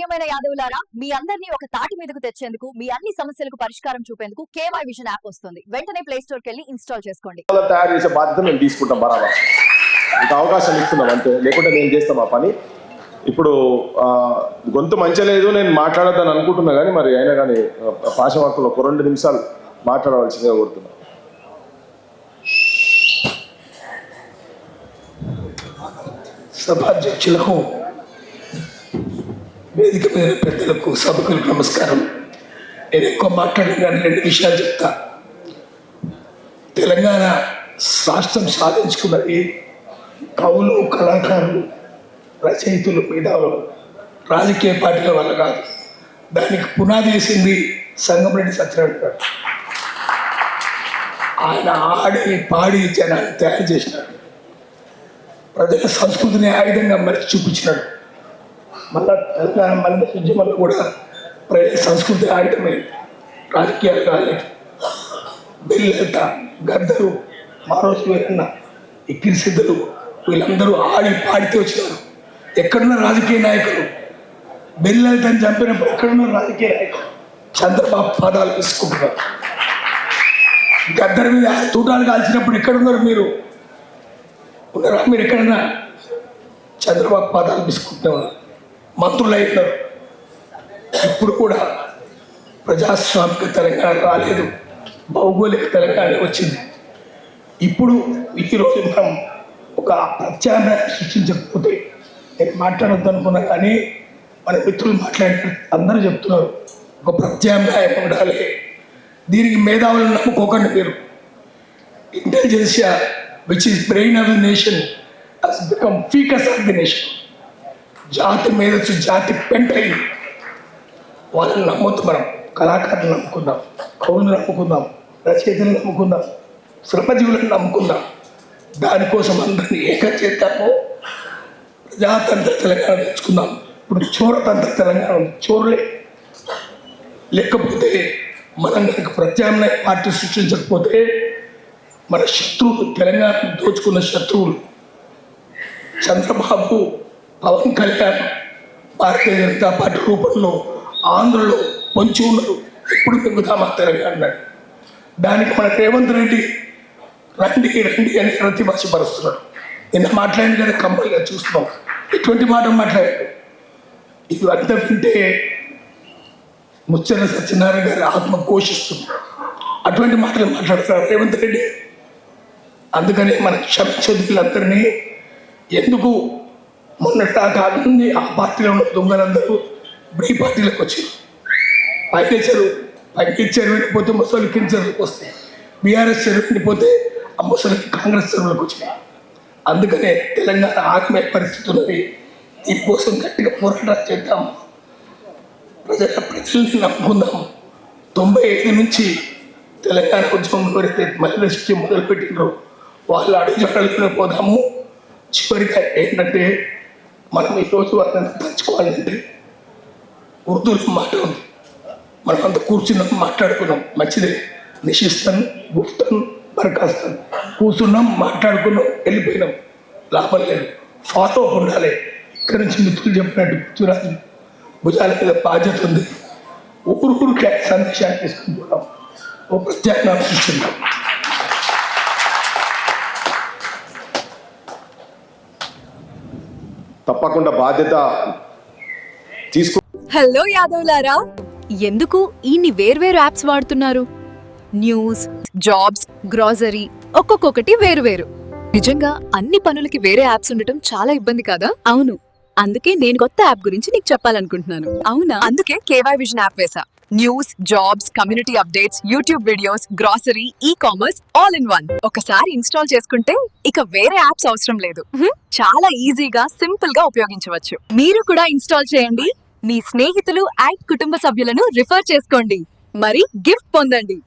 ప్రియమైన యాదవులారా, మీ అందరినీ ఒక తాటి మీదకు తెచ్చేందుకు, మీ అన్ని సమస్యలకు పరిష్కారం చూపేందుకు కేవై విజన్ యాప్ వస్తుంది. వెంటనే ప్లే స్టోర్ కి వెళ్ళి ఇన్స్టాల్ చేసుకోండి. తయారు చేసే బాధ్యత మేము తీసుకుంటాం. బరాబర్ ఇంత అవకాశం ఇస్తున్నాం అంతే, లేకుంటే మేము చేస్తాం ఆ పని. ఇప్పుడు గొంతు మంచి లేదు, నేను మాట్లాడొద్దని అనుకుంటున్నా కానీ మరి అయినా కానీ పాశవార్తలు ఒక 2 నిమిషాలు మాట్లాడవలసిందిగా కోరుతున్నా. సభాధ్యక్షులకు, వేదిక మీద పెద్దలకు, సభకులకు నమస్కారం. నేను ఎక్కువ మాట్లాడిన కానీ 2 విషయాలు చెప్తా. తెలంగాణ రాష్ట్రం సాధించుకున్నది కవులు, కళాకారులు, రచయితులు, మేధావులు, రాజకీయ పార్టీల వల్ల కాదు. దానికి పునాది వేసింది సంగమరెడ్డి సత్యనారాయణ గారు. ఆయన ఆడి పాడి జనాన్ని తయారు చేసినాడు. ప్రజల సంస్కృతిని ఆయుధంగా మరిచి చూపించినాడు. మళ్ళా తెలంగాణ మళ్ళీ ఉద్యమంలో కూడా ప్రజల సంస్కృతి ఆయుధమే, రాజకీయాలు కాలేదు. బెల్లెట, గద్దరు, మారోజు వీరన్న, ఇక్కిరి సిద్ధులు, వీళ్ళందరూ ఆడి పాడితే వచ్చినారు. ఎక్కడున్న రాజకీయ నాయకులు, బెల్లెటని చంపినప్పుడు ఎక్కడున్న రాజకీయ నాయకులు చంద్రబాబు పాదాలు తీసుకుంటున్నారు. గద్దరు మీద తూటాలు కాల్చినప్పుడు ఎక్కడున్నారు మీరు? ఉన్నారా? మీరు ఎక్కడన్నా చంద్రబాబు పాదాలు తీసుకుంటున్నారు. మంత్రులు అయినారు. ఇప్పుడు కూడా ప్రజాస్వామిక తెలంగాణ రాలేదు, భౌగోళిక తెలంగాణ వచ్చింది. ఇప్పుడు ఈరోజు మనం ఒక ప్రత్యామ్నాయం సృష్టించకపోతే, నేను మాట్లాడొద్దు అనుకున్నా కానీ మన మిత్రులు మాట్లాడిన అందరూ చెప్తున్నారు ఒక ప్రత్యామ్నాయం ఉండాలి. దీనికి మేధావులను నమ్ముకోకండి. మీరు ఇంటెలిజెన్సియా which is brain of the nation has become faeces of the nation. జాతి మేధస్సు జాతి పెంటైంది. వాళ్ళని నమ్మొద్దు. మనం కళాకారులను నమ్ముకుందాం, కవులను నమ్ముకుందాం, రచయితలను నమ్ముకుందాం, శ్రమజీవులను నమ్ముకుందాం. దానికోసం అందరినీ ఏకం చేద్దాము. ప్రజాతంత్ర తెలంగాణ తెచ్చుకుందాం. ఇప్పుడు చోరతంత్ర తెలంగాణ ఉంది. చోరులే లేకపోతే మనం కనుక ప్రత్యామ్నాయ పార్టీ సృష్టించకపోతే మన శత్రువులు, తెలంగాణ దోచుకున్న శత్రువులు చంద్రబాబు, పవన్ కళ్యాణ్, భారతీయ జనతా పార్టీ రూపంలో ఆంధ్రలో పొంచి ఉన్నారు. ఎప్పుడు పెరుగుతామా తెలంగాణ? దానికి మన రేవంత్ రెడ్డి రండి రండి అని ప్రతిభాషపరుస్తున్నాడు. నిన్న మాట్లాడింది కదా, కంపల్గా చూస్తున్నాం. ఎటువంటి మాట మాట్లాడాడు? ఇది అంతా వింటే ముచ్చర్ల సత్యనారాయణ గారి ఆత్మ ఘోషిస్తుంది. అటువంటి మాటలు మాట్లాడుతున్నారు రేవంత్ రెడ్డి. అందుకని మన క్షమించదులందరినీ ఎందుకు మొన్నటాక అన్ని ఆ పార్టీలో ఉన్న దొంగలందరూ ఈ పార్టీలకు వచ్చారు. పైకి చెరువు వెళ్ళిపోతే ముసలి కింద చెరువులకు వస్తాయి. బీఆర్ఎస్ చెరువు వెళ్ళిపోతే ఆ ముసలికి కాంగ్రెస్ చెరువులకు వచ్చినాయి. అందుకనే తెలంగాణ ఆత్మీయ పరిస్థితి ఉన్నది. దీనికోసం గట్టిగా పోరాటం చేద్దాం. ప్రజల్ని నమ్ముకుందాం. 95 నుంచి తెలంగాణ ఉద్యమం ఎవరైతే మహిళల శక్తి మొదలుపెట్టినారో వాళ్ళు అడుగుజాడలుకునే పోదాము. చివరిగా ఏంటంటే మనం ఈరోజు వాళ్ళని పంచుకోవాలంటే ఉర్దూలో మాట ఉంది. మనం అంతా కూర్చున్నాం, మాట్లాడుకున్నాం, మంచిదే. నిషిస్తాను, గుఫ్తాను, బరకాస్తాను. కూర్చున్నాం, మాట్లాడుకున్నాం, వెళ్ళిపోయినాం, లాభం లేదు. ఫాలో ఉండాలి. ఇక్కడి నుంచి మిత్రులు చెప్పినట్టు పృథ్వీరాజు భుజాల మీద బాధ్యత ఉంది. ఊరికి సందేశాన్ని తీసుకుంటున్నాం. ఓ ప్రత్యామ్నాయం సృష్టిద్దాం. తప్పకుండా బాధ్యత తీసుకు. హలో యాదవులారా, ఎందుకు ఇన్ని వేర్వేరు యాప్స్ వాడుతున్నారు? న్యూస్, జాబ్స్, గ్రోసరీ, ఒక్కొక్కటి వేరు. నిజంగా అన్ని పనులకి వేరే యాప్స్ ఉండటం చాలా ఇబ్బంది కాదా? అవును, అందుకే నేను కొత్త యాప్ గురించి నీకు చెప్పాలనుకుంటున్నాను. అవునా? అందుకే కేవై విజన్ యాప్ వేసా. News, jobs, community updates, YouTube videos, grocery, e-commerce all in one. ఒకసారి ఇన్స్టాల్ చేసుకుంటే ఇక వేరే యాప్స్ అవసరం లేదు. చాలా ఈజీగా, సింపుల్ గా ఉపయోగించవచ్చు. మీరు కూడా ఇన్స్టాల్ చేయండి. మీ స్నేహితులు అండ్ కుటుంబ సభ్యులను రిఫర్ చేసుకోండి. మరి గిఫ్ట్ పొందండి.